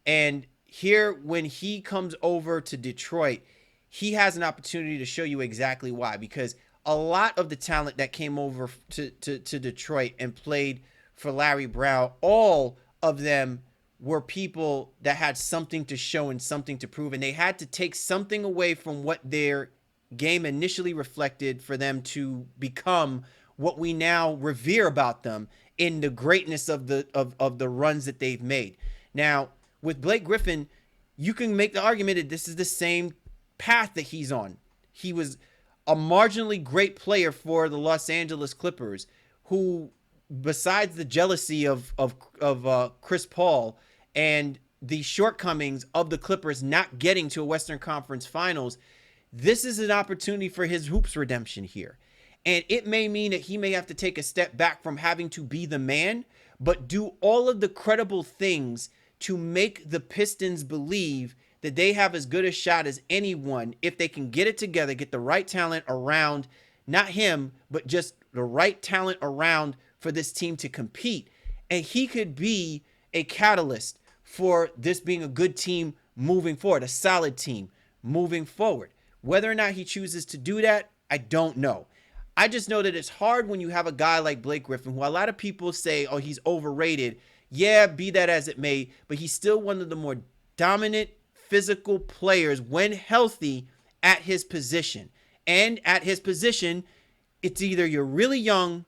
And here, when he comes over to Detroit, he has an opportunity to show you exactly why, because a lot of the talent that came over to Detroit and played for Larry Brown, all of them were people that had something to show and something to prove, and they had to take something away from what their game initially reflected for them to become what we now revere about them in the greatness of the runs that they've made. Now, with Blake Griffin, you can make the argument that this is the same path that he's on. He was a marginally great player for the Los Angeles Clippers, who, besides the jealousy of Chris Paul and the shortcomings of the Clippers not getting to a Western Conference Finals, this is an opportunity for his hoops redemption here. And it may mean that he may have to take a step back from having to be the man, but do all of the credible things to make the Pistons believe that they have as good a shot as anyone if they can get it together, get the right talent around, not him, but just the right talent around for this team to compete. And he could be a catalyst for this being a good team moving forward, a solid team moving forward. Whether or not he chooses to do that, I don't know. I just know that it's hard when you have a guy like Blake Griffin, who a lot of people say, oh, he's overrated. Yeah, be that as it may, but he's still one of the more dominant physical players when healthy at his position. And at his position, it's either you're really young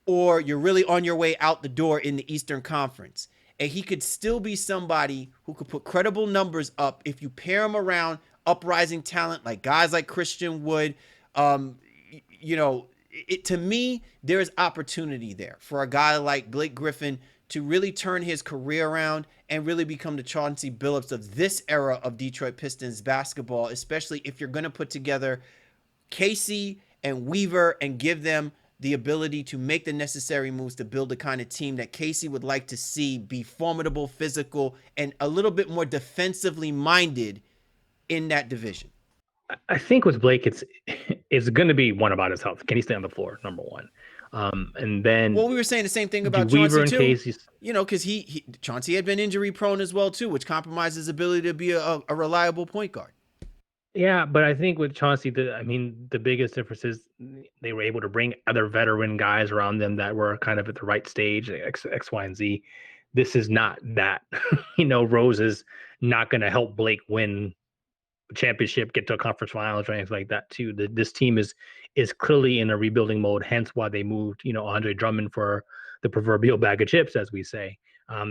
or you're really on your way out the door in the Eastern Conference. And he could still be somebody who could put credible numbers up if you pair him around uprising talent like guys like Christian Wood. To me, there's opportunity there for a guy like Blake Griffin to really turn his career around and really become the Chauncey Billups of this era of Detroit Pistons basketball, especially if you're going to put together Casey and Weaver and give them the ability to make the necessary moves to build the kind of team that Casey would like to see be formidable, physical, and a little bit more defensively minded in that division.
I think with Blake, it's going to be one about his health. Can he stay on the floor? Number one, and then
Well, we were saying the same thing
do
about
Weaver
Chauncey
in
too.
case he's
Because Chauncey had been injury prone as well too, which compromises his ability to be a reliable point guard.
yeah. But I think with Chauncey, the biggest difference is they were able to bring other veteran guys around them that were kind of at the right stage, X, Y, and Z. This is not that. Rose is not going to help Blake win championship, get to a conference finals or anything like that too. This team is clearly in a rebuilding mode, hence why they moved, Andre Drummond for the proverbial bag of chips, as we say.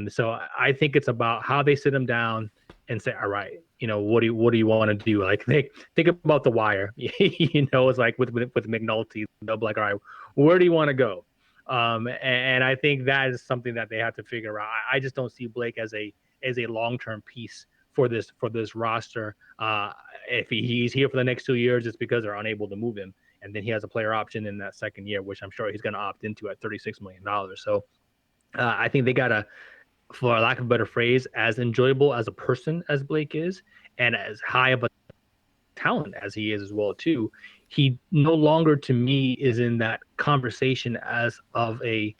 So I think it's about how they sit him down and say, all right, what do you want to do? Like think about The Wire. It's like with McNulty, they'll be like, all right, where do you want to go? And I think that is something that they have to figure out. I just don't see Blake as a long-term piece for this roster. If he's here for the next 2 years, it's because they're unable to move him, and then he has a player option in that second year, which I'm sure he's going to opt into at $36 million. So I think they gotta, for lack of a better phrase, as enjoyable as a person as Blake is, and as high of a talent as he is as well too, he no longer to me is in that conversation as a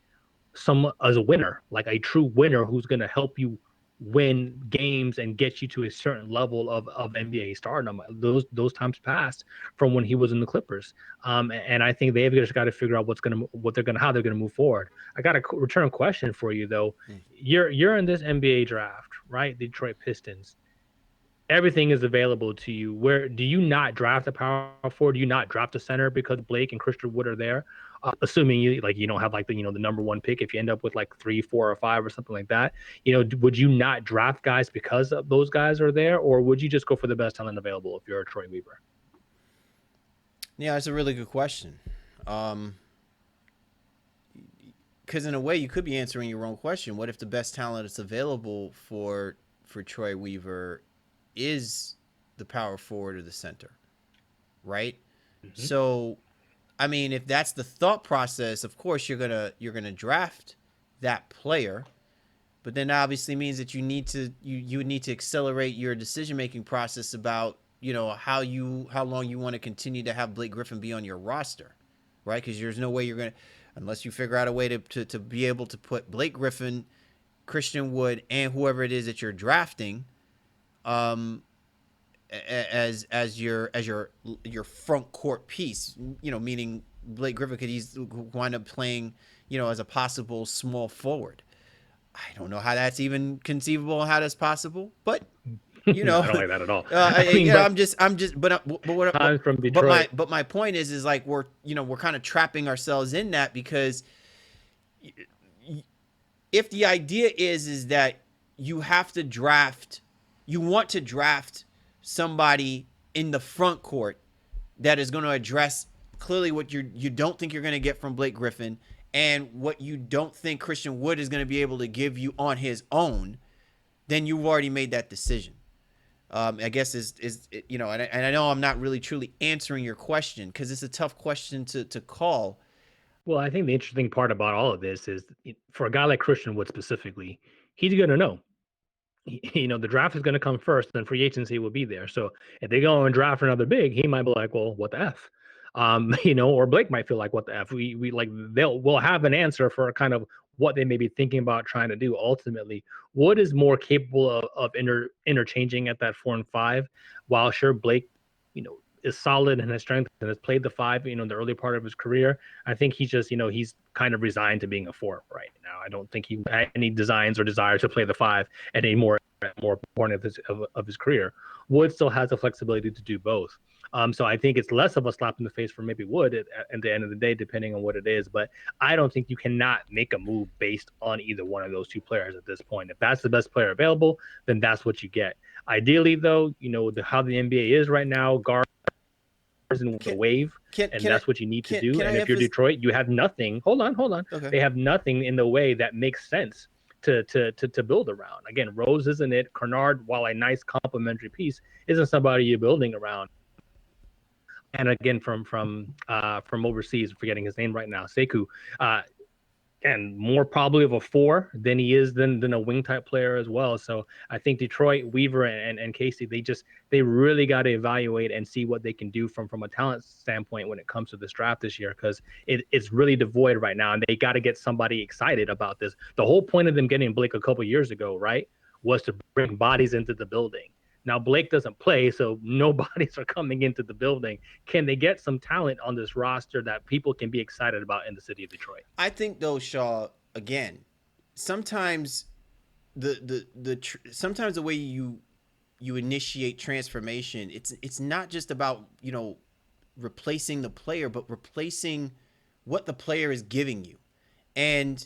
winner, like a true winner who's going to help you win games and get you to a certain level of NBA stardom. Those times passed from when he was in the Clippers. And I think they've just got to figure out how they're gonna move forward. I got a return question for you though. You're in this NBA draft, right? The Detroit Pistons. Everything is available to you. Where do you not draft a power forward? Do you not draft a center because Blake and Christian Wood are there? Assuming you don't have like the number one pick. If you end up with like 3, 4, or 5 or something like that, would you not draft guys because of those guys are there, or would you just go for the best talent available if you're a Troy Weaver?
Yeah, that's a really good question. Because in a way, you could be answering your own question. What if the best talent that's available for Troy Weaver is the power forward or the center, right? Mm-hmm. So, I mean, if that's the thought process, of course you're gonna draft that player, but then that obviously means that you need to accelerate your decision making process about how long you want to continue to have Blake Griffin be on your roster, right? Because there's no way you're gonna, unless you figure out a way to be able to put Blake Griffin, Christian Wood, and whoever it is that you're drafting, as your front court piece, meaning Blake Griffin could wind up playing, as a possible small forward. I don't know how that's even conceivable, how that's possible, but
I don't like that at all.
But my point is like we're kind of trapping ourselves in that, because if the idea is that you want to draft somebody in the front court that is going to address clearly what you don't think you're going to get from Blake Griffin and what you don't think Christian Wood is going to be able to give you on his own, then you've already made that decision. I guess and I know I'm not really truly answering your question because it's a tough question to call.
Well, I think the interesting part about all of this is for a guy like Christian Wood specifically, he's going to know. The draft is going to come first, then free agency will be there. So if they go and draft another big, he might be like, well, what the F? Or Blake might feel like, what the F? We'll have an answer for kind of what they may be thinking about trying to do ultimately. Wood is more capable of interchanging at that 4 and 5, while sure Blake, is solid and has strength and has played the 5, the early part of his career. I think he's just, he's kind of resigned to being a 4 right now. I don't think he had any designs or desires to play the 5 at any more point of his career. Wood still has the flexibility to do both. So I think it's less of a slap in the face for maybe Wood at the end of the day, depending on what it is. But I don't think you cannot make a move based on either one of those two players at this point. If that's the best player available, then that's what you get. Ideally, though, how the NBA is right now, guards in the wave, that's what you need to do. And if you're Detroit, you have nothing. Hold on. Okay. They have nothing in the way that makes sense to build around. Again, Rose isn't it. Kennard, while a nice complementary piece, isn't somebody you're building around. And again, from overseas, I'm forgetting his name right now, Sekou. and more probably of a 4 than he is than a wing type player as well. So I think Detroit, Weaver, and Casey, they really got to evaluate and see what they can do from a talent standpoint when it comes to this draft this year, because it's really devoid right now, and they got to get somebody excited about this. The whole point of them getting Blake a couple years ago, right, was to bring bodies into the building. Now Blake doesn't play, so no bodies are coming into the building. Can they get some talent on this roster that people can be excited about in the city of Detroit?
I think though, Shaw, again, sometimes sometimes the way you initiate transformation, it's not just about, replacing the player, but replacing what the player is giving you. And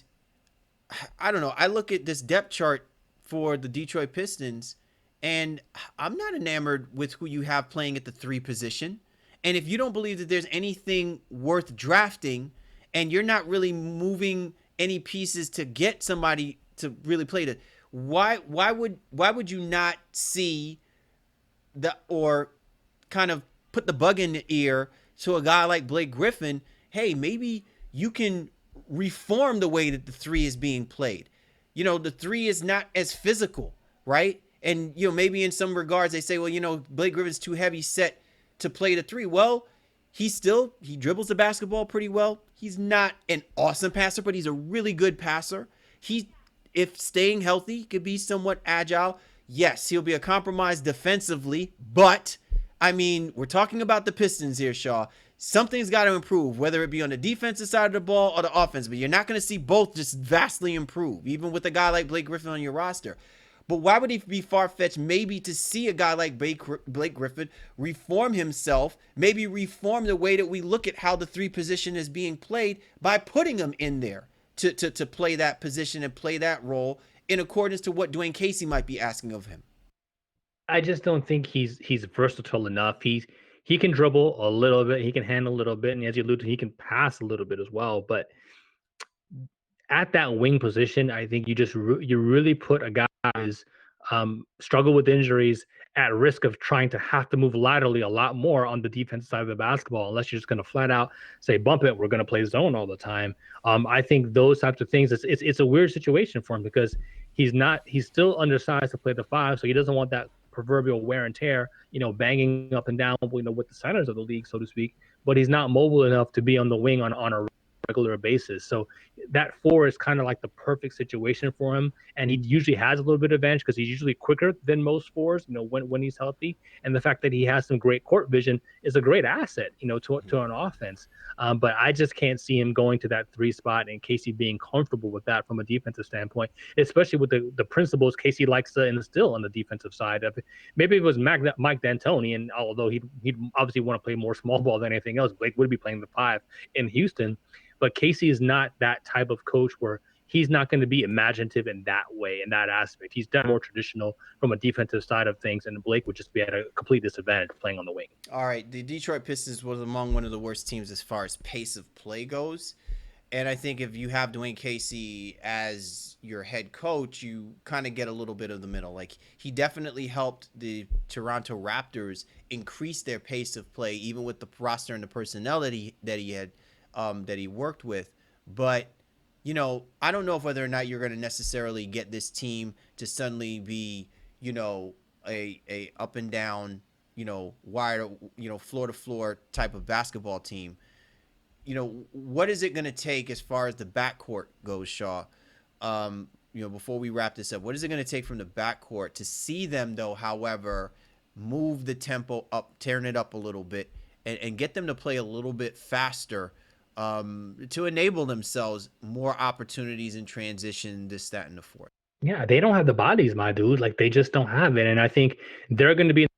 I don't know, I look at this depth chart for the Detroit Pistons, and I'm not enamored with who you have playing at the 3 position. And if you don't believe that there's anything worth drafting, and you're not really moving any pieces to get somebody to really play the, why would you not see or kind of put the bug in the ear to a guy like Blake Griffin? Hey, maybe you can reform the way that the 3 is being played. The 3 is not as physical, right? And, maybe in some regards they say, well, Blake Griffin's too heavy set to play the 3. Well, he dribbles the basketball pretty well. He's not an awesome passer, but he's a really good passer. If staying healthy, could be somewhat agile. Yes, he'll be a compromise defensively, but I mean, we're talking about the Pistons here, Shaw. Something's got to improve, whether it be on the defensive side of the ball or the offense, but you're not going to see both just vastly improve, even with a guy like Blake Griffin on your roster. But why would it be far-fetched maybe to see a guy like Blake Griffin reform himself, maybe reform the way that we look at how the 3 position is being played by putting him in there to play that position and play that role in accordance to what Dwayne Casey might be asking of him?
I just don't think he's versatile enough. He can dribble a little bit, he can handle a little bit, and as you alluded to, he can pass a little bit as well. But at that wing position, I think you really put a guy who's struggle with injuries at risk of trying to have to move laterally a lot more on the defensive side of the basketball, unless you're just going to flat out say, bump it, we're going to play zone all the time. I think those types of things, it's a weird situation for him, because he's still undersized to play the 5, so he doesn't want that proverbial wear and tear, banging up and down, with the centers of the league, so to speak. But he's not mobile enough to be on the wing on a regular basis. So that 4 is kind of like the perfect situation for him, and he usually has a little bit of advantage because he's usually quicker than most 4s, when he's healthy. And the fact that he has some great court vision is a great asset, to an offense. But I just can't see him going to that 3 spot and Casey being comfortable with that from a defensive standpoint, especially with the principles Casey likes to instill on the defensive side of it. Maybe if it was Mike D'Antoni, and although he'd obviously want to play more small ball than anything else, Blake would be playing the 5 in Houston. But Casey is not that type of coach where he's not going to be imaginative in that way, in that aspect. He's done more traditional from a defensive side of things, and Blake would just be at a complete disadvantage playing on the wing.
All right, the Detroit Pistons was among one of the worst teams as far as pace of play goes. And I think if you have Dwayne Casey as your head coach, you kind of get a little bit of the middle. Like, he definitely helped the Toronto Raptors increase their pace of play, even with the roster and the personnel that he had that he worked with. But I don't know whether or not you're going to necessarily get this team to suddenly be a up and down wire floor to floor type of basketball team. What is it going to take as far as the backcourt goes, Shaw? Before we wrap this up, what is it going to take from the backcourt to see them, though, however, move the tempo up, turn it up a little bit, and get them to play a little bit faster, to enable themselves more opportunities in transition, this, that, and the fourth?
Yeah, they don't have the bodies, my dude. Like, they just don't have it. And I think they're going to be in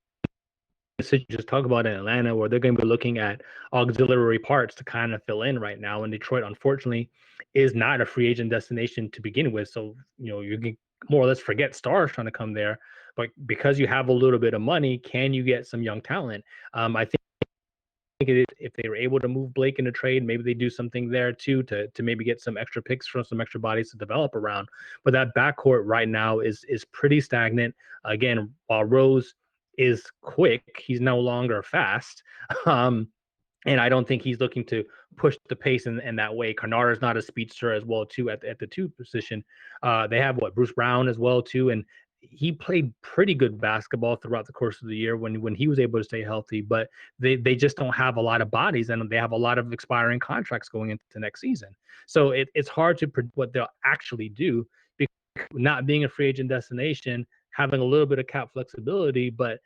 the situation you just talk about in Atlanta, where they're going to be looking at auxiliary parts to kind of fill in right now. And Detroit, unfortunately, is not a free agent destination to begin with. So, you can more or less forget stars trying to come there. But because you have a little bit of money, can you get some young talent? I think if they were able to move Blake in a trade, maybe they do something there too to maybe get some extra picks from some extra bodies to develop around. But that backcourt right now is pretty stagnant. Again, while Rose is quick, he's no longer fast. And I don't think he's looking to push the pace in that way. Kennard is not a speedster as well too at the two position. They have Bruce Brown as well too, and he played pretty good basketball throughout the course of the year when he was able to stay healthy. But they just don't have a lot of bodies, and they have a lot of expiring contracts going into next season. So it's hard to predict what they'll actually do, because not being a free agent destination, having a little bit of cap flexibility, but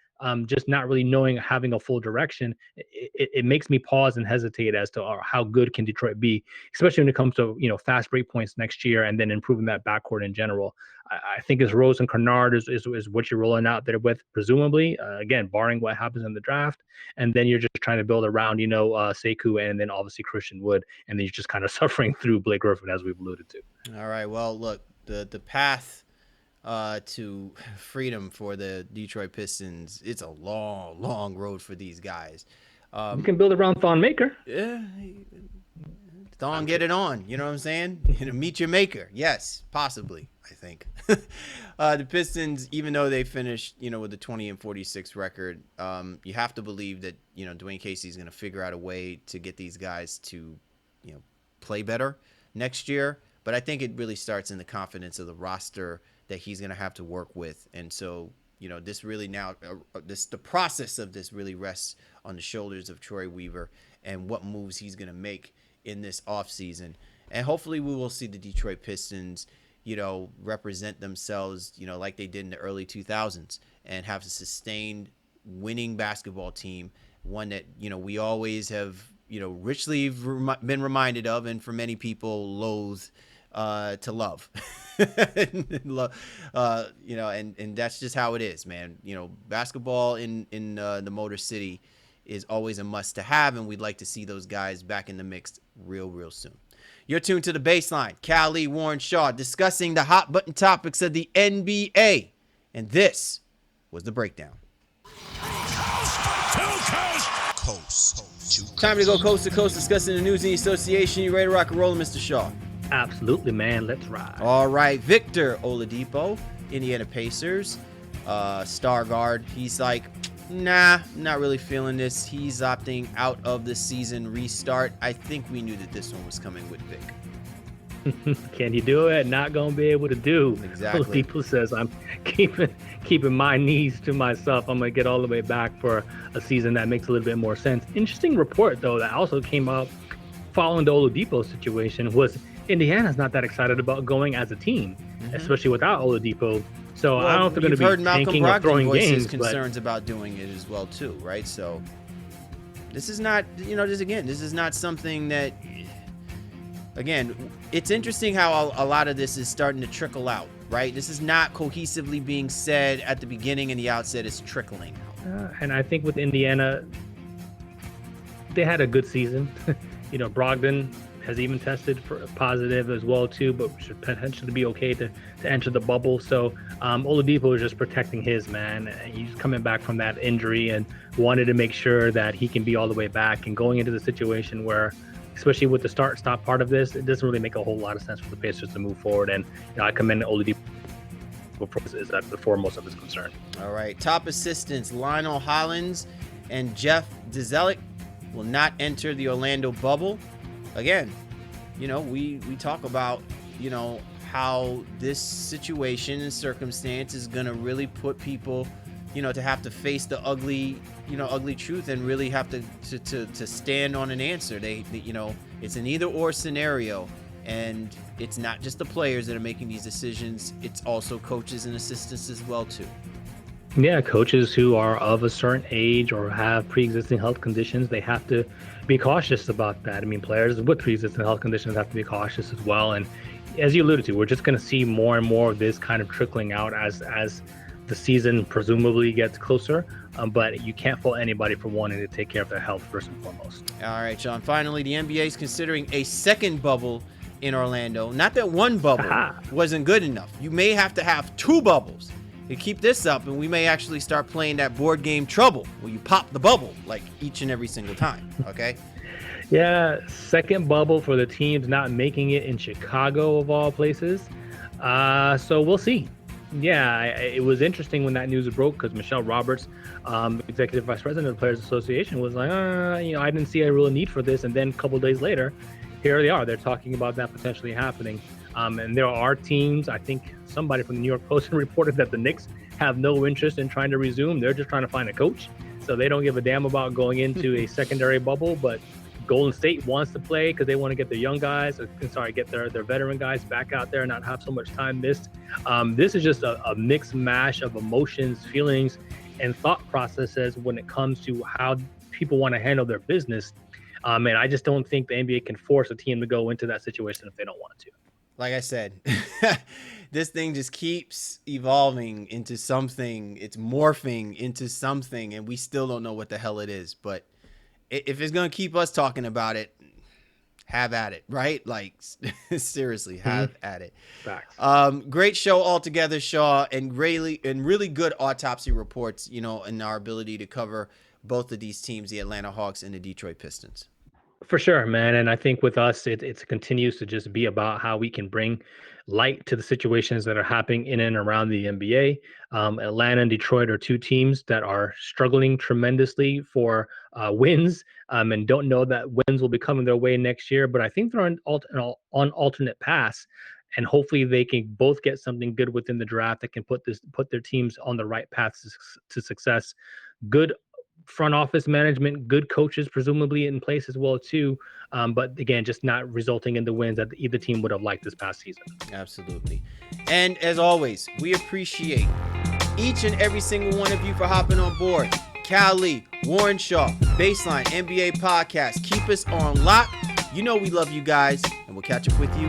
just not really knowing, having a full direction, it makes me pause and hesitate as to how good can Detroit be, especially when it comes to fast break points next year and then improving that backcourt in general. I think as Rose and Kennard is what you're rolling out there with, presumably, again, barring what happens in the draft, and then you're just trying to build around Sekou and then obviously Christian Wood, and then you're just kind of suffering through Blake Griffin, as we've alluded to.
All right, well, look, the path to freedom for the Detroit Pistons, it's a long road for these guys.
You can build around Thon Maker.
Yeah, Thon, get it on. You know what I'm saying? Meet your maker. Yes, possibly, I think. The Pistons, even though they finished, with a 20-46 record, you have to believe that, Dwayne Casey's going to figure out a way to get these guys to, play better next year. But I think it really starts in the confidence of the roster that he's going to have to work with. And so, this really now, the process of this really rests on the shoulders of Troy Weaver and what moves he's going to make in this offseason. And hopefully we will see the Detroit Pistons, represent themselves, like they did in the early 2000s, and have a sustained winning basketball team, one that, we always have, richly been reminded of, and for many people loathe to love. And that's just how it is, man. Basketball in the Motor City is always a must to have, and we'd like to see those guys back in the mix real soon. You're tuned to The Baseline. Cal Lee, Warren Shaw, discussing the hot button topics of the NBA. And this was The Breakdown. Time to go coast to coast, discussing the news in the association. You ready to rock and roll, Mr. Shaw?
Absolutely, man. Let's ride.
All right. Victor Oladipo, Indiana Pacers, star guard. He's like, nah, not really feeling this. He's opting out of the season restart. I think we knew that this one was coming with Vic.
Can you do it? Not gonna be able to do.
Exactly.
Oladipo says, I'm keeping my knees to myself. I'm gonna get all the way back for a season that makes a little bit more sense. Interesting report though that also came up following the Oladipo situation was Indiana's not that excited about going as a team, especially without Oladipo. So I don't know if they're going to be tanking or throwing games.
Concerns about doing it as well too, right? So this is not, this is not something that. Again, it's interesting how a lot of this is starting to trickle out, right? This is not cohesively being said at the beginning and the outset. It's trickling out.
And I think with Indiana, they had a good season. Brogdon has even tested for positive as well too, but should potentially be okay to enter the bubble. So Oladipo is just protecting his man. He's coming back from that injury and wanted to make sure that he can be all the way back, and going into the situation where, especially with the start-stop part of this, it doesn't really make a whole lot of sense for the Pacers to move forward. And I commend Oladipo is at the foremost of his concern.
All right, top assistants Lionel Hollins and Jeff Dzelic will not enter the Orlando bubble. Again, we talk about, how this situation and circumstance is going to really put people, to have to face the ugly truth and really have to stand on an answer. It's an either or scenario, and it's not just the players that are making these decisions. It's also coaches and assistants as well, too.
Yeah, coaches who are of a certain age or have pre-existing health conditions, they have to be cautious about that. I mean, players with pre-existing health conditions have to be cautious as well. And as you alluded to, we're just going to see more and more of this kind of trickling out as the season presumably gets closer. But you can't fault anybody for wanting to take care of their health first and foremost. All
right, Sean. Finally, the NBA is considering a second bubble in Orlando. Not that one bubble wasn't good enough. You may have to have two bubbles. You keep this up, and we may actually start playing that board game Trouble, where you pop the bubble like each and every single time. Okay.
Yeah, second bubble for the teams not making it in Chicago of all places. So we'll see. Yeah, it was interesting when that news broke because Michelle Roberts, executive vice president of the Players Association, was like, I didn't see a real need for this. And then a couple of days later, here they are. They're talking about that potentially happening. And there are teams. I think somebody from the New York Post reported that the Knicks have no interest in trying to resume. They're just trying to find a coach, so they don't give a damn about going into a secondary bubble. But Golden State wants to play because they want to get their young guys, get their veteran guys back out there and not have so much time missed. This is just a mixed mash of emotions, feelings, and thought processes when it comes to how people want to handle their business. And I just don't think the NBA can force a team to go into that situation if they don't want to.
Like I said, this thing just keeps evolving into something. It's morphing into something, and we still don't know what the hell it is. But if it's going to keep us talking about it, have at it, right? Like, seriously, have at it.
Facts.
Great show altogether, Shaw, and really good autopsy reports, in our ability to cover both of these teams, the Atlanta Hawks and the Detroit Pistons. For
sure, man. And I think with us, it continues to just be about how we can bring light to the situations that are happening in and around the NBA. Atlanta and Detroit are two teams that are struggling tremendously for wins and don't know that wins will be coming their way next year. But I think they're on alternate paths. And hopefully they can both get something good within the draft that can put their teams on the right path to success. Good front office management, good coaches presumably in place as well too, but again, just not resulting in the wins that either team would have liked this past season.
Absolutely. And as always, we appreciate each and every single one of you for hopping on board. Cali, Warren Shaw, Baseline NBA Podcast. Keep us on lock. We love you guys, and we'll catch up with you